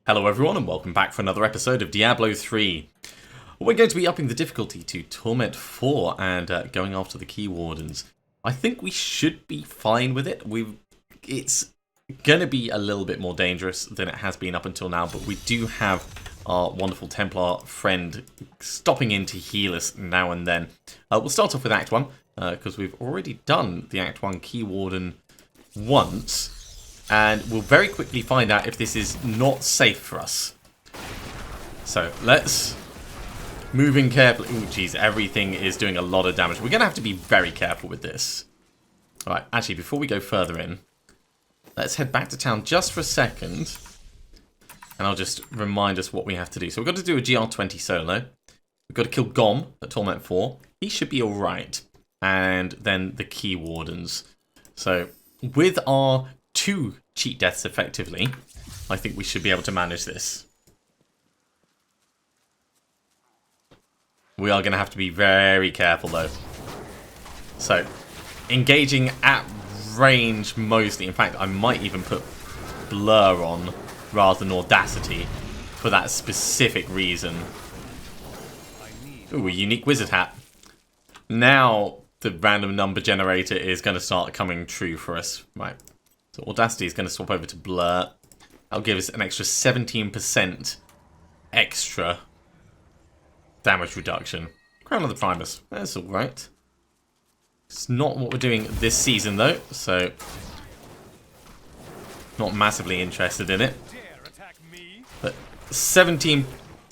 Hello everyone and welcome back for another episode of Diablo 3. We're going to be upping the difficulty to Torment 4 and going after the Key Wardens. I think we should be fine with it. It's going to be a little bit more dangerous than it has been up until now, but we do have our wonderful Templar friend stopping in to heal us now and then. We'll start off with Act 1, because we've already done the Act 1 Key Warden once. And we'll very quickly find out if this is not safe for us. So, let's move in carefully. Ooh, jeez, everything is doing a lot of damage. We're going to have to be very careful with this. Alright, actually, before we go further in, let's head back to town just for a second. And I'll just remind us what we have to do. So we've got to do a GR20 solo. We've got to kill Gom at Torment 4. He should be alright. And then the Key Wardens. So, with our 2 cheat deaths effectively, I think we should be able to manage this. We are going to have to be very careful though. So, engaging at range mostly. In fact, I might even put Blur on rather than Audacity for that specific reason. Ooh, a unique wizard hat. Now the random number generator is going to start coming true for us. Right. So Audacity is going to swap over to Blur. That'll give us an extra 17% extra damage reduction. Crown of the Primus. That's alright. It's not what we're doing this season though, so not massively interested in it. But 17...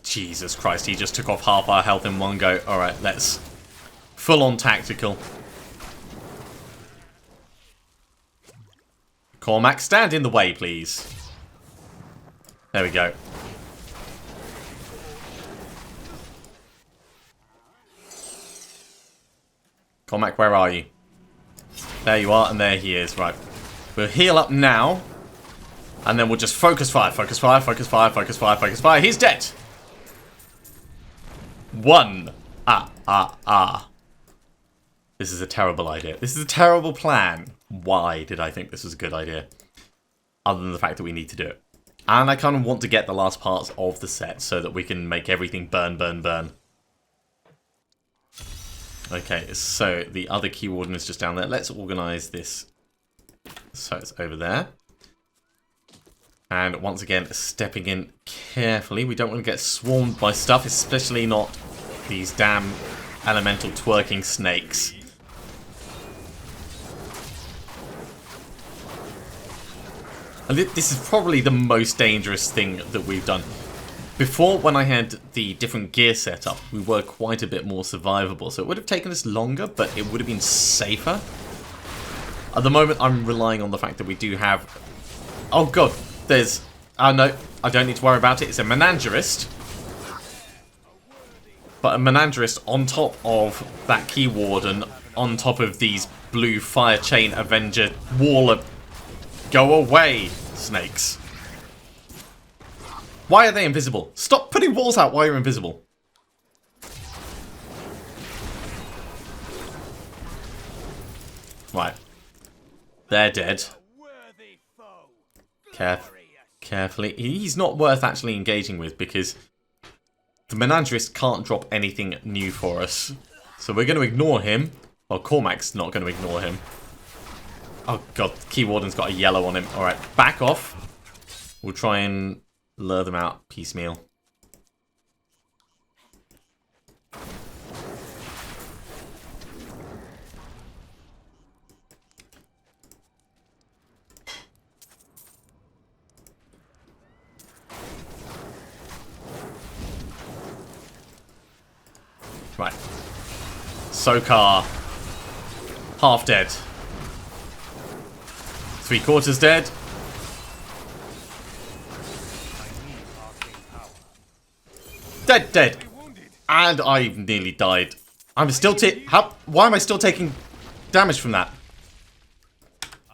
Jesus Christ, he just took off half our health in one go. Alright, let's full on tactical. Cormac, stand in the way, please. There we go. Cormac, where are you? There you are, and there he is. Right. We'll heal up now. And then we'll just focus fire, focus fire, focus fire, focus fire, focus fire. He's dead! 1. This is a terrible idea. This is a terrible plan. Why did I think this was a good idea? Other than the fact that we need to do it. And I kind of want to get the last parts of the set so that we can make everything burn, burn, burn. Okay, so the other Key Warden is just down there. Let's organise this so it's over there. And once again, stepping in carefully. We don't want to get swarmed by stuff, especially not these damn elemental twerking snakes. And this is probably the most dangerous thing that we've done. Before, when I had the different gear setup, we were quite a bit more survivable. So it would have taken us longer, but it would have been safer. At the moment, I'm relying on the fact that we do have... Oh god, there's... Oh no, I don't need to worry about it. It's a Menangerist. But a Menangerist on top of that Key Warden, on top of these blue Fire Chain Avenger wall of... Go away, snakes. Why are they invisible? Stop putting walls out while you're invisible. Right. They're dead. Carefully. He's not worth actually engaging with because the Menangerist can't drop anything new for us. So we're going to ignore him. Well, Cormac's not going to ignore him. Oh god, Key Warden's got a yellow on him. Alright, back off. We'll try and lure them out piecemeal. Right. Sokar. Half dead. 3/4 dead. Dead. And I nearly died. I'm still why am I still taking damage from that?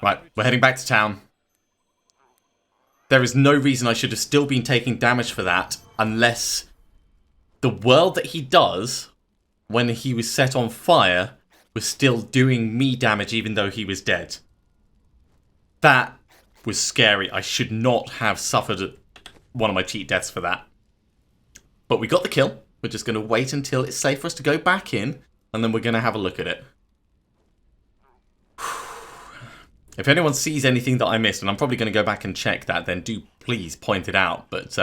Right, we're heading back to town. There is no reason I should have still been taking damage for that unless the world that he does when he was set on fire was still doing me damage even though he was dead. That was scary. I should not have suffered one of my cheat deaths for that. But we got the kill. We're just going to wait until it's safe for us to go back in, and then we're going to have a look at it. If anyone sees anything that I missed, and I'm probably going to go back and check that, then do please point it out. But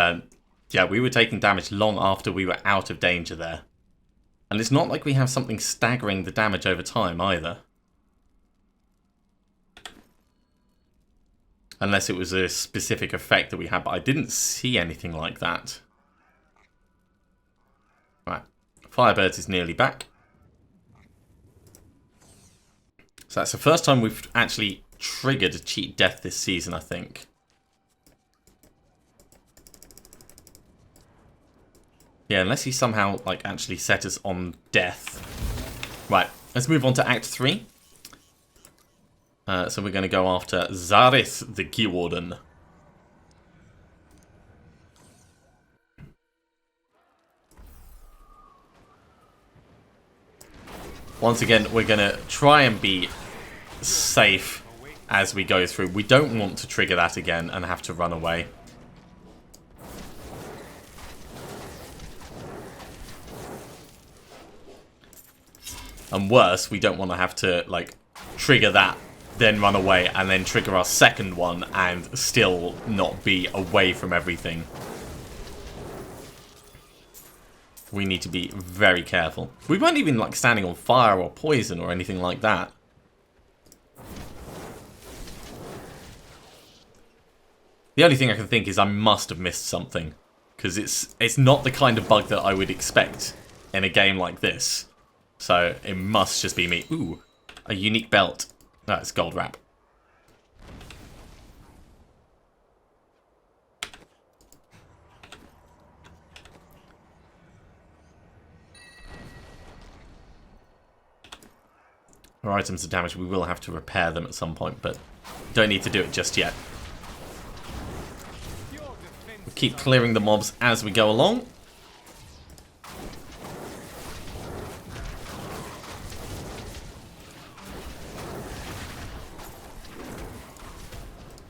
yeah, we were taking damage long after we were out of danger there. And it's not like we have something staggering the damage over time either. Unless it was a specific effect that we had, but I didn't see anything like that. Right, Firebird is nearly back. So that's the first time we've actually triggered a cheat death this season, I think. Yeah, unless he somehow, like, actually set us on death. Right, let's move on to Act 3. So we're going to go after Zareth the Key Warden. Once again, we're going to try and be safe as we go through. We don't want to trigger that again and have to run away. And worse, we don't want to have to, like, trigger that, then run away, and then trigger our second one and still not be away from everything. We need to be very careful. We weren't even, like, standing on fire or poison or anything like that. The only thing I can think is I must have missed something. Because it's not the kind of bug that I would expect in a game like this. So it must just be me. Ooh, a unique belt. That's gold wrap. Our items are damaged. We will have to repair them at some point, but don't need to do it just yet. We'll keep clearing the mobs as we go along.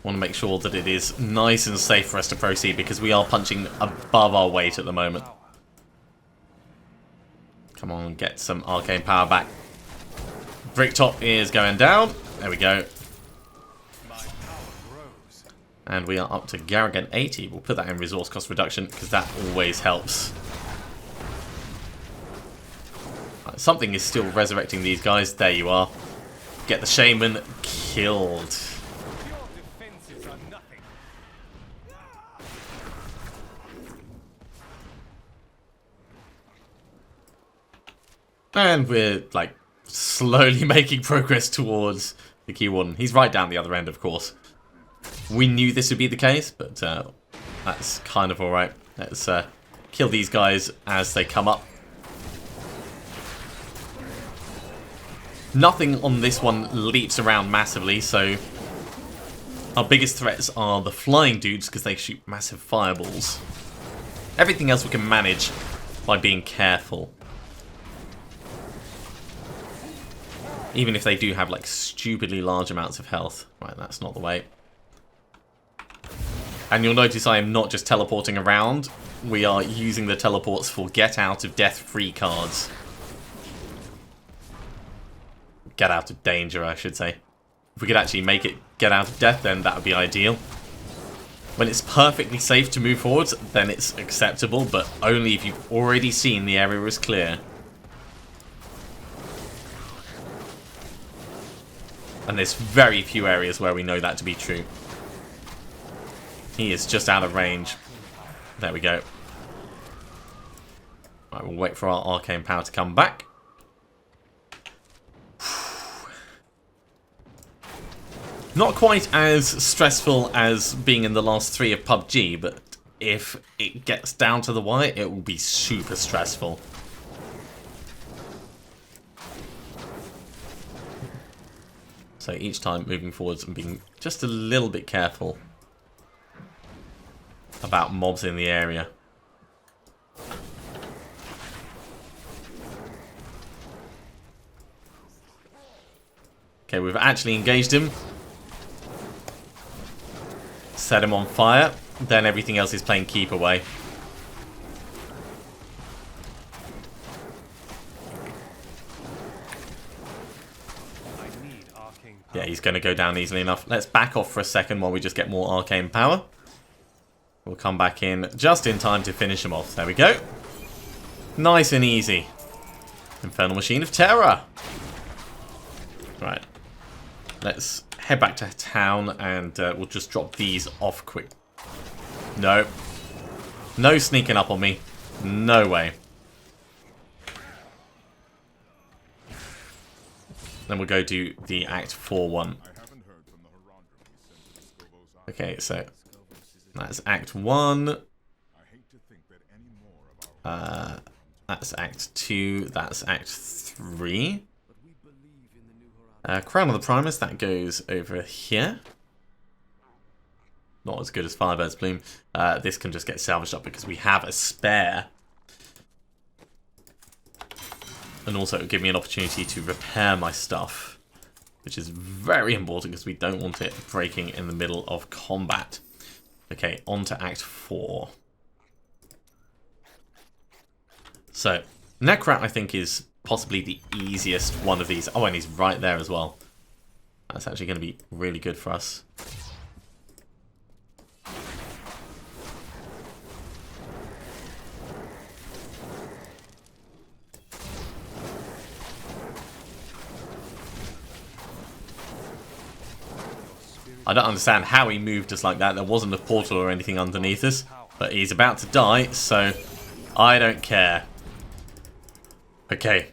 Want to make sure that it is nice and safe for us to proceed because we are punching above our weight at the moment. Come on, get some arcane power back. Bricktop is going down. There we go. And we are up to Garrigan 80. We'll put that in resource cost reduction because that always helps. Something is still resurrecting these guys. There you are. Get the shaman killed. And we're, like, slowly making progress towards the Key Warden. He's right down the other end, of course. We knew this would be the case, but that's kind of alright. Let's kill these guys as they come up. Nothing on this one leaps around massively, so our biggest threats are the flying dudes because they shoot massive fireballs. Everything else we can manage by being careful. Even if they do have, like, stupidly large amounts of health. Right, that's not the way. And you'll notice I am not just teleporting around. We are using the teleports for get out of death free cards. Get out of danger, I should say. If we could actually make it get out of death, then that would be ideal. When it's perfectly safe to move forwards, then it's acceptable, but only if you've already seen the area is clear. And there's very few areas where we know that to be true. He is just out of range. There we go. Right, we'll wait for our arcane power to come back. Not quite as stressful as being in the last 3 of PUBG, but if it gets down to the wire, it will be super stressful. So each time moving forwards and being just a little bit careful about mobs in the area. Okay, we've actually engaged him. Set him on fire. then everything else is playing keep away. Yeah, he's going to go down easily enough. Let's back off for a second while we just get more arcane power. We'll come back in just in time to finish him off. There we go. Nice and easy. Infernal Machine of Terror. Right. Let's head back to town and we'll just drop these off quick. No. No sneaking up on me. No way. Then we'll go do the Act 4 one. Okay, so that's Act 1. That's Act 2. That's Act 3. Crown of the Primus, that goes over here. Not as good as Firebird's Plume. This can just get salvaged up because we have a spare. And also it'll give me an opportunity to repair my stuff, which is very important because we don't want it breaking in the middle of combat. Okay, on to Act 4. So, Necrat I think is possibly the easiest one of these. Oh, and he's right there as well. That's actually going to be really good for us. I don't understand how he moved us like that. There wasn't a portal or anything underneath us. But he's about to die, so I don't care. Okay.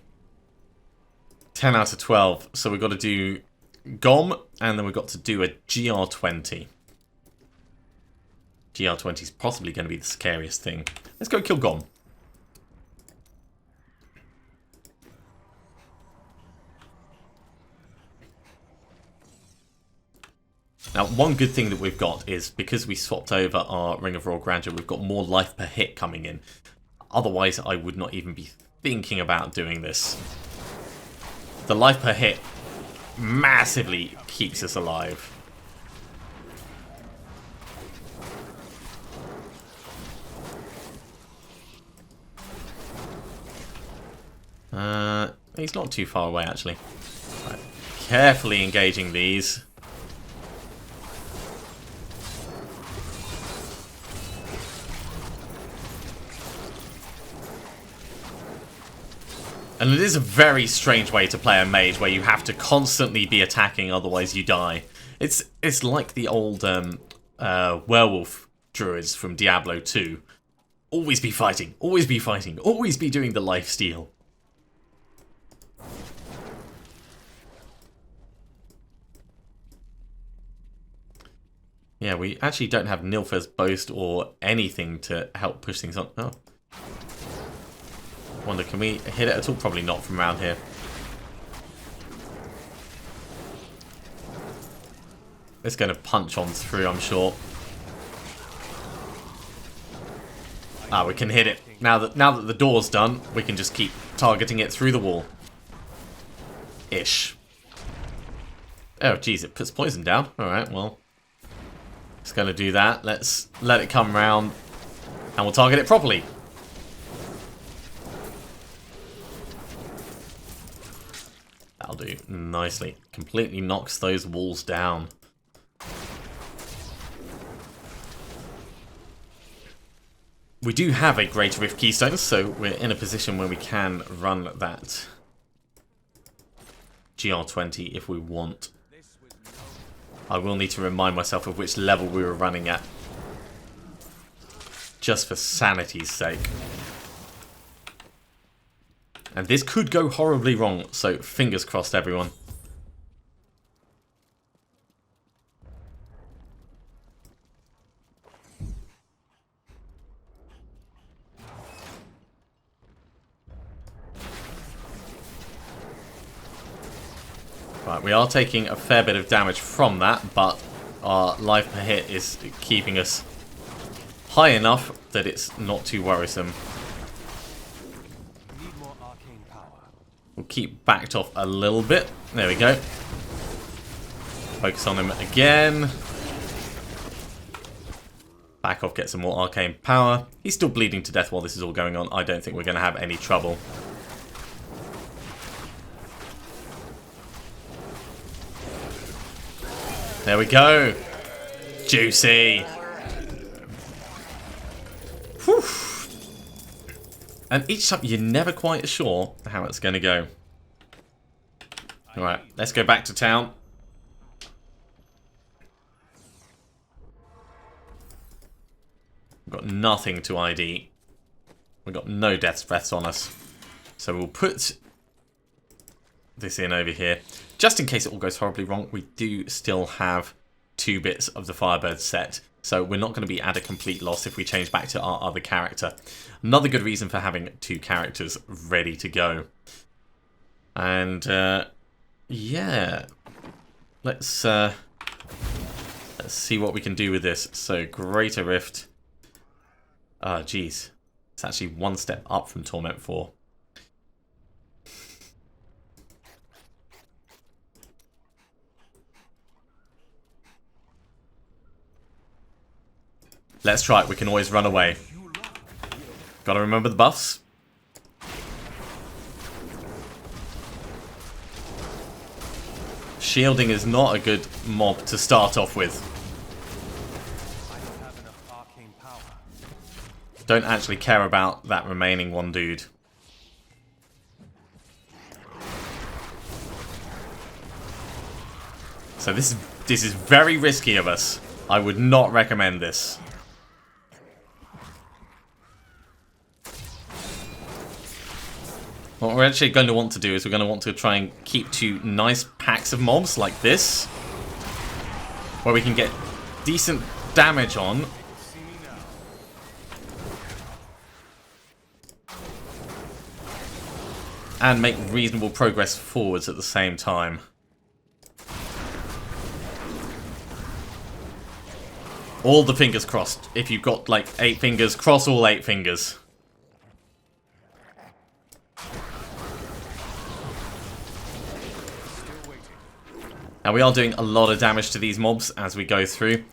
10 out of 12. So we've got to do GOM, and then we've got to do a GR20. GR20 is possibly going to be the scariest thing. Let's go kill GOM. Now, one good thing that we've got is because we swapped over our Ring of Raw Grandeur, we've got more life per hit coming in. Otherwise, I would not even be thinking about doing this. The life per hit massively keeps us alive. He's not too far away, actually. Right. Carefully engaging these. And it is a very strange way to play a mage, where you have to constantly be attacking, otherwise you die. It's like the old werewolf druids from Diablo 2. Always be fighting, always be fighting, always be doing the lifesteal. Yeah, we actually don't have Nilfgaard's Boast or anything to help push things on. Oh. Wonder, can we hit it at all? Probably not from around here. It's going to punch on through, I'm sure. Ah, we can hit it. Now that the door's done, we can just keep targeting it through the wall. Ish. Oh, geez, it puts poison down. Alright, well. It's going to do that. Let's let it come round. And we'll target it properly. That'll do nicely. Completely knocks those walls down. We do have a Greater Rift Keystone, so we're in a position where we can run that GR20 if we want. I will need to remind myself of which level we were running at, just for sanity's sake. And this could go horribly wrong, so fingers crossed, everyone. Right, we are taking a fair bit of damage from that, but our life per hit is keeping us high enough that it's not too worrisome. We'll keep backed off a little bit. There we go. Focus on him again. Back off, get some more arcane power. He's still bleeding to death while this is all going on. I don't think we're going to have any trouble. There we go. Juicy. Whew. And each time you're never quite sure how it's going to go. Alright, let's go back to town. We've got nothing to ID. We've got no death threats on us. So we'll put this in over here. Just in case it all goes horribly wrong, we do still have 2 bits of the Firebird set. So we're not going to be at a complete loss if we change back to our other character. Another good reason for having 2 characters ready to go. And yeah, let's see what we can do with this. So Greater Rift. Oh, geez. It's actually 1 step up from Torment 4. Let's try it. We can always run away. Gotta remember the buffs. Shielding is not a good mob to start off with. Don't actually care about that remaining 1 dude. So this is very risky of us. I would not recommend this. What we're actually going to want to do is we're going to want to try and keep 2 nice packs of mobs like this, where we can get decent damage on. And make reasonable progress forwards at the same time. All the fingers crossed. If you've got like 8 fingers, cross all 8 fingers. Now we are doing a lot of damage to these mobs as we go through,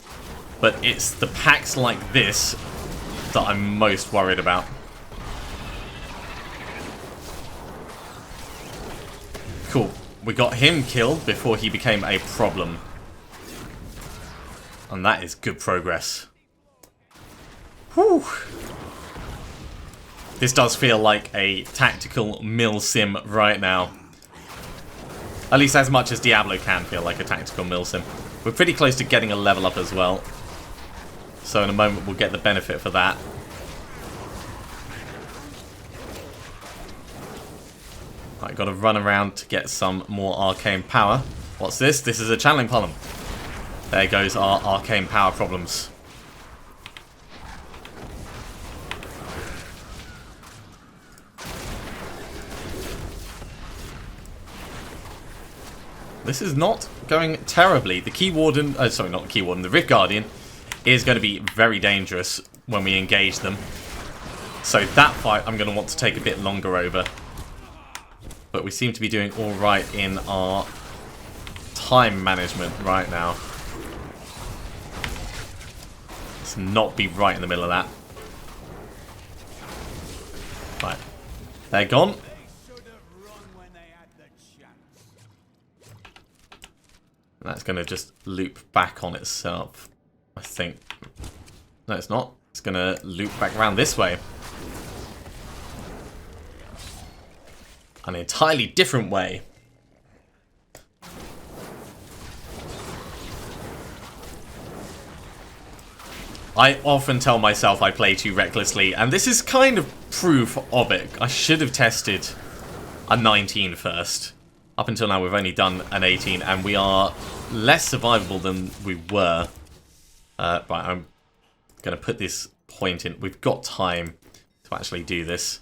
but it's the packs like this that I'm most worried about. Cool. We got him killed before he became a problem. And that is good progress. Whew. This does feel like a tactical mill sim right now. At least as much as Diablo can feel like a tactical mill sim. We're pretty close to getting a level up as well. So in a moment we'll get the benefit for that. Right, got to run around to get some more arcane power. What's this? This is a channeling column. There goes our arcane power problems. This is not going terribly. The Key Warden, sorry, not the Key Warden, the Rift Guardian is going to be very dangerous when we engage them. So that fight I'm going to want to take a bit longer over. But we seem to be doing alright in our time management right now. Let's not be right in the middle of that. Right. They're gone. That's going to just loop back on itself, I think. No, it's not. It's going to loop back around this way. An entirely different way. I often tell myself I play too recklessly, and this is kind of proof of it. I should have tested a 19 first. Up until now, we've only done an 18, and we are less survivable than we were. Right, I'm going to put this point in. We've got time to actually do this.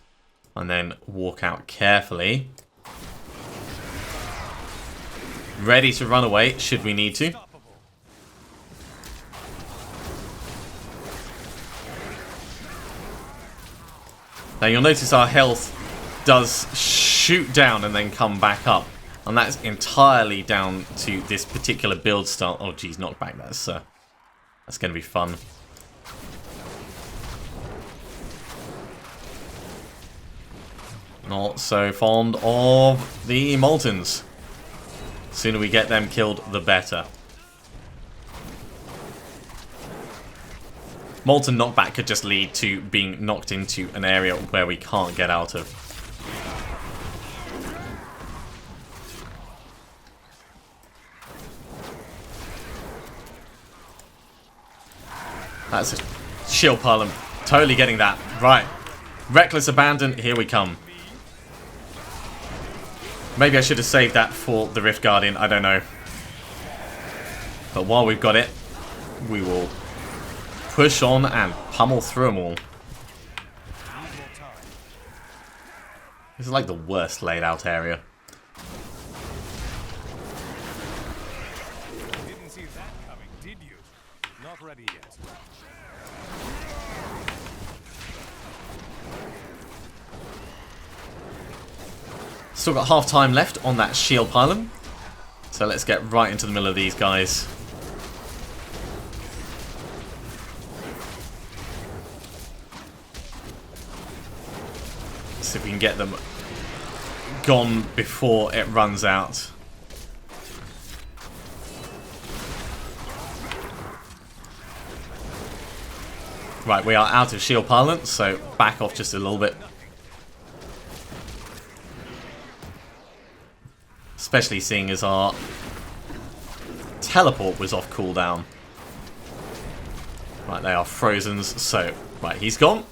And then walk out carefully. Ready to run away, should we need to. Now you'll notice our health does shoot down and then come back up. And that's entirely down to this particular build style. Oh geez, knockback, that's going to be fun. Not so fond of the Moltens. Sooner we get them killed, the better. Molten knockback could just lead to being knocked into an area where we can't get out of. That's a shield pile. I'm totally getting that. Right. Reckless abandon. Here we come. Maybe I should have saved that for the Rift Guardian. I don't know. But while we've got it, we will push on and pummel through them all. This is like the worst laid out area. Didn't see that coming, did you? Not ready yet. Still got half time left on that shield pylon. So let's get right into the middle of these guys. See if we can get them gone before it runs out. Right, we are out of shield pylon, so back off just a little bit. Especially seeing as our teleport was off cooldown. Right, they are frozen, so... Right, he's gone.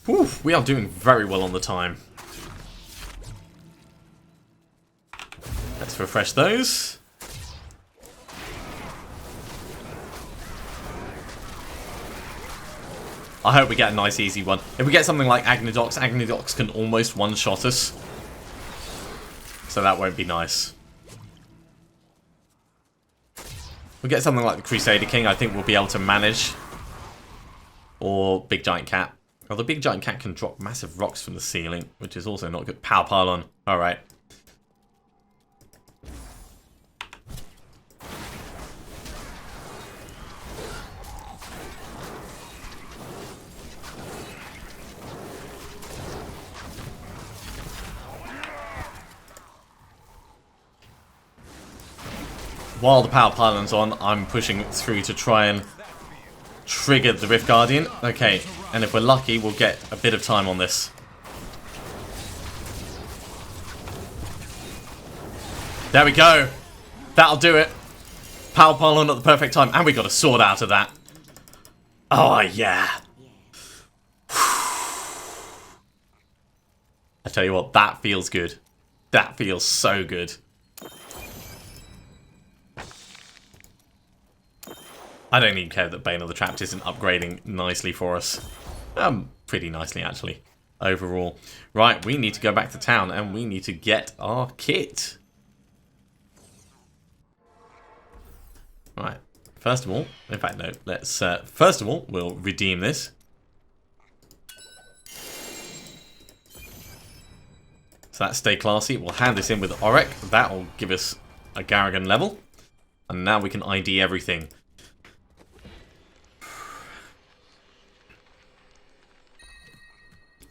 Whew, we are doing very well on the time. Let's refresh those. I hope we get a nice easy one. If we get something like Agnidox, Agnidox can almost one-shot us. So that won't be nice. If we get something like the Crusader King, I think we'll be able to manage. Or Big Giant Cat. Oh, the Big Giant Cat can drop massive rocks from the ceiling, which is also not good. Power pylon. Alright. While the power pylon's on, I'm pushing through to try and trigger the Rift Guardian. Okay, and if we're lucky, we'll get a bit of time on this. There we go. That'll do it. Power pylon at the perfect time. And we got a sword out of that. Oh, yeah. I tell you what, that feels good. That feels so good. I don't even care that Bane of the Trapped isn't upgrading nicely for us. Pretty nicely, actually, overall. Right, we need to go back to town, and we need to get our kit. Right, first of all, in fact, no, let's, first of all, we'll redeem this. So that's stay classy. We'll hand this in with Auric. That will give us a Garrigan level. And now we can ID everything.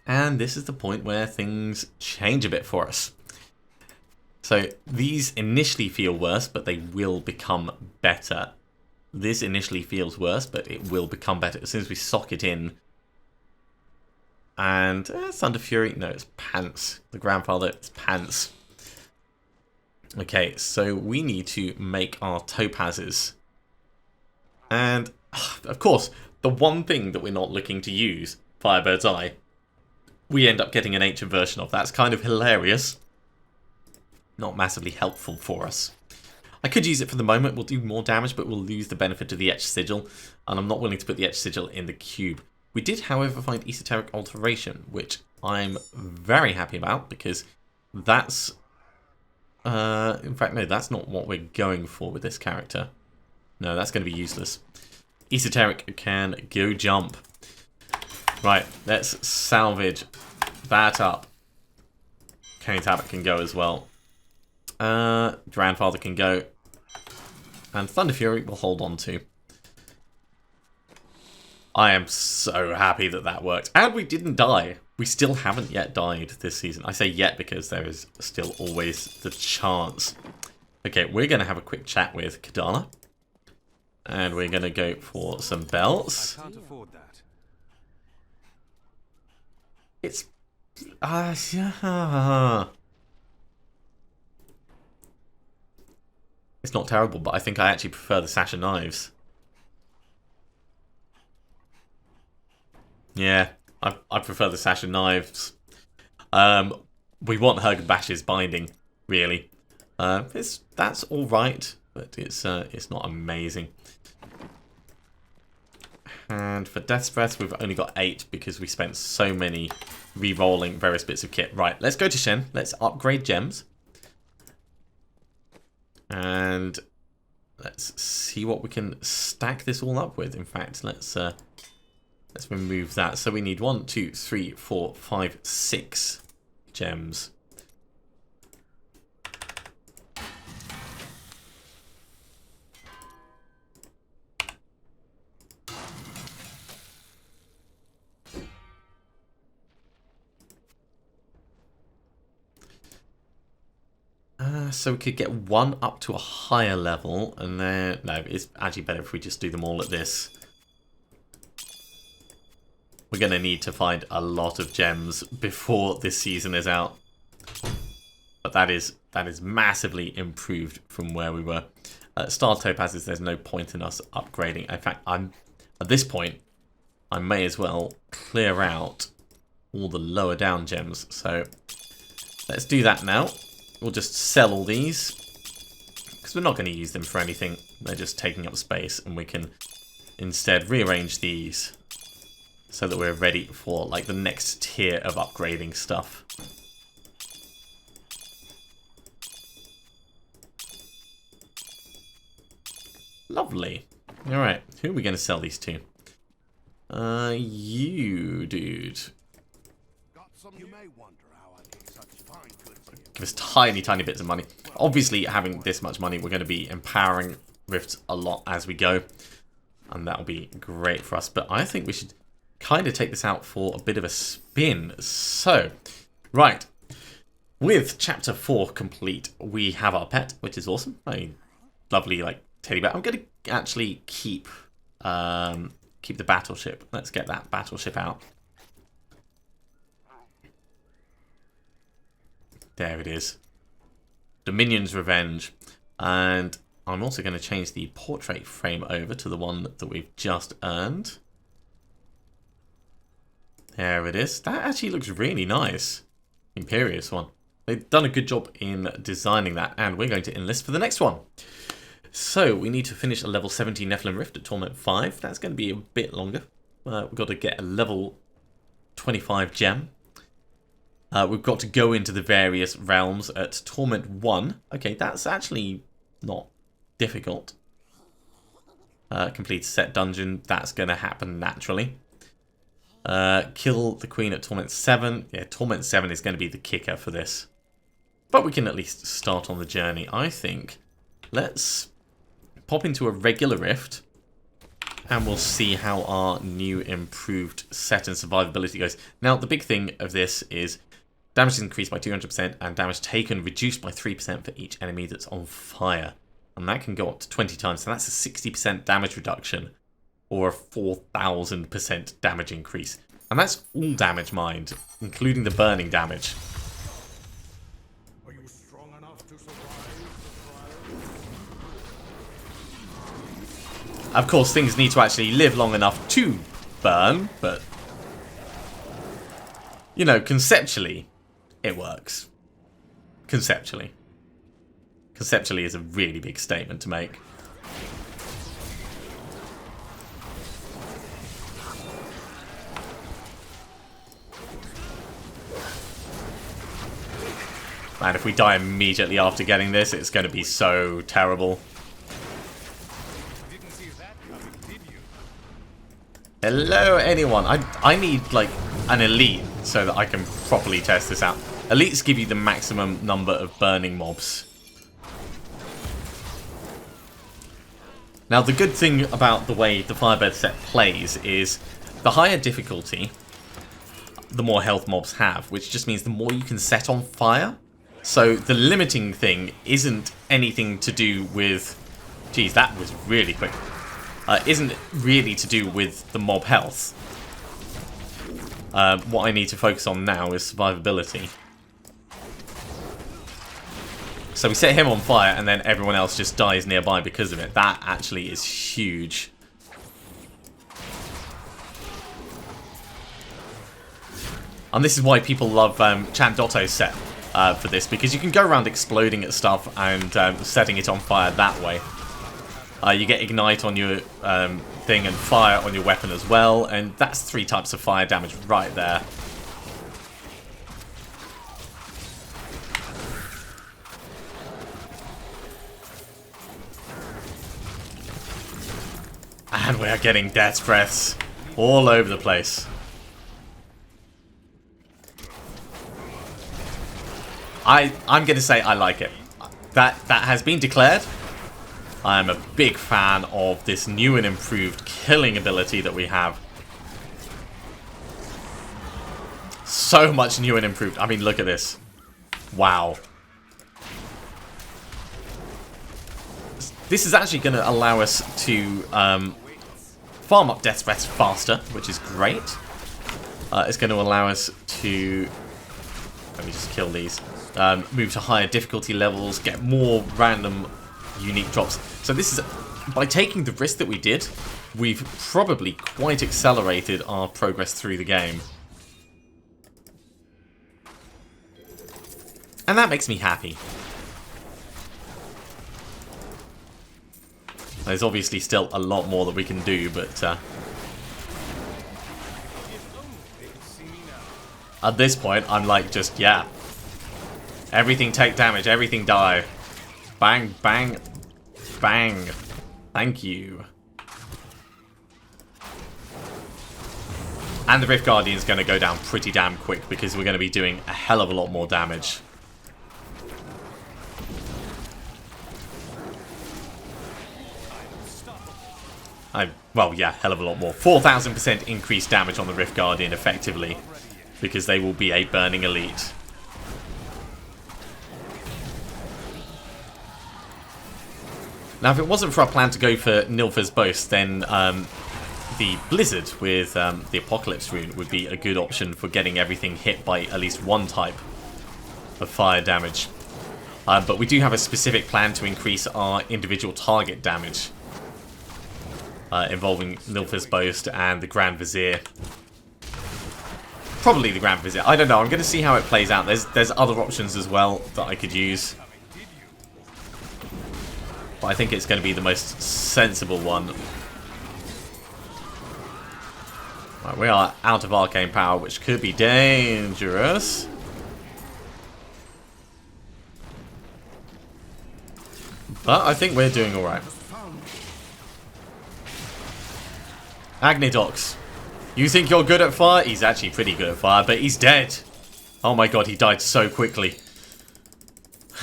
And this is the point where things change a bit for us. So these initially feel worse, but they will become better. This initially feels worse, but it will become better as soon as we sock it in. And Thunder Fury, no, it's Pants. The grandfather, it's Pants. Okay, so we need to make our topazes. And, of course, the one thing that we're not looking to use, Firebird's Eye, we end up getting an ancient version of. That's kind of hilarious. Not massively helpful for us. I could use it for the moment. We'll do more damage, but we'll lose the benefit of the Etched Sigil. And I'm not willing to put the Etched Sigil in the cube. We did, however, find Esoteric Alteration, which I'm very happy about, because that's... in fact, no, that's not what we're going for with this character. No, that's going to be useless. Esoteric can go jump. Right, let's salvage that up. Cane Tablet can go as well. Grandfather can go. And Thunder Fury will hold on to. I am so happy that that worked. And we didn't die. We still haven't yet died this season. I say yet because there is still always the chance. Okay, we're going to have a quick chat with Kadana. And we're going to go for some belts. I can't afford that. It's... yeah. It's not terrible, but I think I actually prefer the Sash and Knives. Yeah, I prefer the Sash and Knives. We want Herg Bash's binding, really. That's all right, but it's not amazing. And for Death's Breath, we've only got 8 because we spent so many re-rolling various bits of kit. Right, let's go to Shen. Let's upgrade gems. And let's see what we can stack this all up with. In fact, let's remove that. So we need 1, 2, 3, 4, 5, 6 gems. So we could get 1 up to a higher level, and then... No, it's actually better if we just do them all at this. We're going to need to find a lot of gems before this season is out. But that is massively improved from where we were. Star Topazes, there's no point in us upgrading. In fact, at this point, I may as well clear out all the lower down gems. So let's do that now. We'll just sell all these, because we're not going to use them for anything. They're just taking up space, and we can instead rearrange these so that we're ready for like the next tier of upgrading stuff. Lovely. Alright, who are we going to sell these to? You, dude. You may wonder how I get such fine goods here. Give us tiny bits of money. Obviously, having this much money, we're going to be empowering Rifts a lot as we go. And that'll be great for us. But I think we should kind of take this out for a bit of a spin. So, right. With Chapter 4 complete, we have our pet, which is awesome. I mean, lovely, like, teddy bear. I'm going to actually keep the battleship. Let's get that battleship out. There it is. Dominion's Revenge. And I'm also going to change the portrait frame over to the one that we've just earned. There it is. That actually looks really nice. Imperious one. They've done a good job in designing that, and we're going to enlist for the next one. So, we need to finish a level 70 Nephilim Rift at Torment 5. That's going to be a bit longer. We've got to get a level 25 gem. We've got to go into the various realms at Torment 1. Okay, that's actually not difficult. Complete a set dungeon. That's going to happen naturally. Kill the Queen at Torment 7. Yeah, Torment 7 is going to be the kicker for this. But we can at least start on the journey, I think. Let's pop into a regular rift. And we'll see how our new improved set and survivability goes. Now, the big thing of this is damage is increased by 200% and damage taken reduced by 3% for each enemy that's on fire. And that can go up to 20 times. So that's a 60% damage reduction or a 4,000% damage increase. And that's all damage mined, including the burning damage. Are you strong enough to survive the trial? Of course, things need to actually live long enough to burn, but, you know, conceptually, it works. Conceptually. Conceptually is a really big statement to make. Man, if we die immediately after getting this, it's going to be so terrible. Didn't see that coming, did you? Hello, anyone. I need, like, an elite so that I can properly test this out. Elites give you the maximum number of burning mobs. Now, the good thing about the way the Firebird set plays is the higher difficulty, the more health mobs have, which just means the more you can set on fire. So the limiting thing isn't anything to do with... Geez, that was really quick. Isn't really to do with the mob health. What I need to focus on now is survivability. So we set him on fire and then everyone else just dies nearby because of it. That actually is huge. And this is why people love Chant Dotto's set for this, because you can go around exploding at stuff and setting it on fire that way. You get ignite on your thing and fire on your weapon as well, and that's 3 types of fire damage right there. And we are getting death's breaths all over the place. I'm going to say I like it. That has been declared. I'm a big fan of this new and improved killing ability that we have. So much new and improved. I mean, look at this. Wow. This is actually going to allow us to farm up death breaths faster, which is great. It's going to allow us to... Let me just kill these. Move to higher difficulty levels, get more random unique drops. So this is, by taking the risk that we did, we've probably quite accelerated our progress through the game. And that makes me happy. There's obviously still a lot more that we can do, but at this point I'm like, just yeah. Everything take damage, everything die. Bang, bang, bang. Thank you. And the Rift Guardian's going to go down pretty damn quick because we're going to be doing a hell of a lot more damage. Well, yeah, hell of a lot more. 4,000% increased damage on the Rift Guardian, effectively, because they will be a burning elite. Now, if it wasn't for our plan to go for Nilfgaard's Boast, then the Blizzard with the Apocalypse Rune would be a good option for getting everything hit by at least one type of fire damage. But we do have a specific plan to increase our individual target damage. Involving Nilfgaard's Boast and the Grand Vizier. Probably the Grand Vizier. I don't know. I'm going to see how it plays out. There's other options as well that I could use. But I think it's going to be the most sensible one. Right, we are out of arcane power, which could be dangerous. But I think we're doing alright. Agnidox, you think you're good at fire? He's actually pretty good at fire, but he's dead. Oh my god, he died so quickly.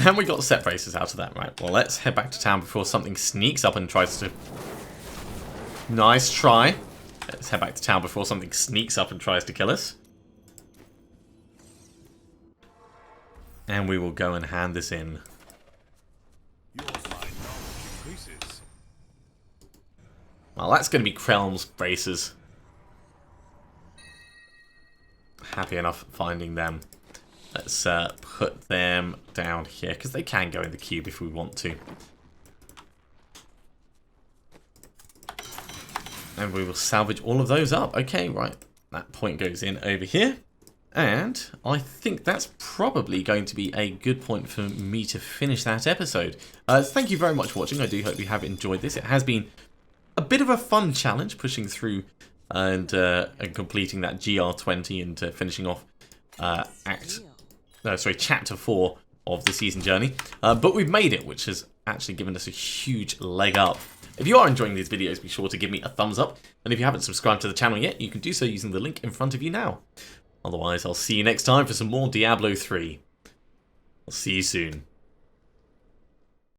And we got set braces out of that, right? Well, let's head back to town before something sneaks up and tries to... Nice try. Let's head back to town before something sneaks up and tries to kill us. And we will go and hand this in. Well, that's going to be Krelm's braces. Happy enough finding them. Let's put them down here, because they can go in the cube if we want to. And we will salvage all of those up. Okay, right. That point goes in over here. And I think that's probably going to be a good point for me to finish that episode. Thank you very much for watching. I do hope you have enjoyed this. It has been a bit of a fun challenge, pushing through and completing that GR20 and finishing off Chapter 4 of the season journey. But we've made it, which has actually given us a huge leg up. If you are enjoying these videos, be sure to give me a thumbs up. And if you haven't subscribed to the channel yet, you can do so using the link in front of you now. Otherwise, I'll see you next time for some more Diablo 3. I'll see you soon.